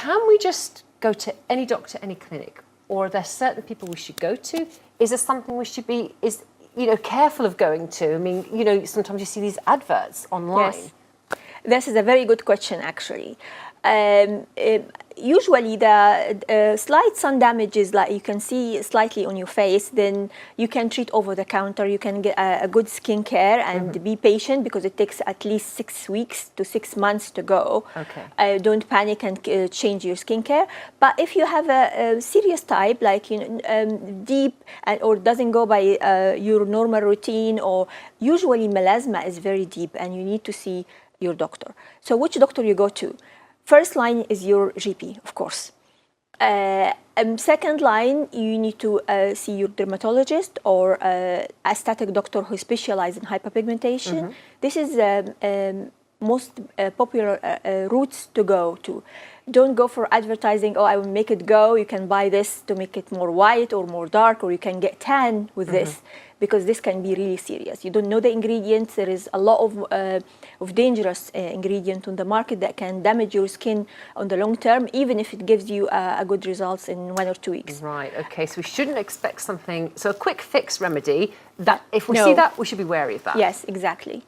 can we just go to any doctor, any clinic, or are there certain people we should go to? Is there something we should be, careful of going to? I mean, sometimes you see these adverts online. Yes. This is a very good question, actually. Usually the slight sun damages, like you can see slightly on your face, then you can treat over the counter. You can get a good skincare and be patient, because it takes at least 6 weeks to 6 months to go. Okay. Don't panic and change your skincare. But if you have a serious type, like deep or doesn't go by your normal routine, or usually melasma is very deep and you need to see your doctor. So which doctor you go to? First line is your GP, of course. Second line, you need to see your dermatologist or aesthetic doctor who specializes in hyperpigmentation. This is most popular routes to go to. Don't go for advertising, I will make it go. You can buy this to make it more white or more dark, or you can get tan with this, because this can be really serious. You don't know the ingredients. There is a lot of dangerous ingredient on the market that can damage your skin on the long term, even if it gives you a good results in 1 or 2 weeks. Right, okay, so we shouldn't expect something, so a quick fix remedy, that if we see that, we should be wary of that. Yes, exactly.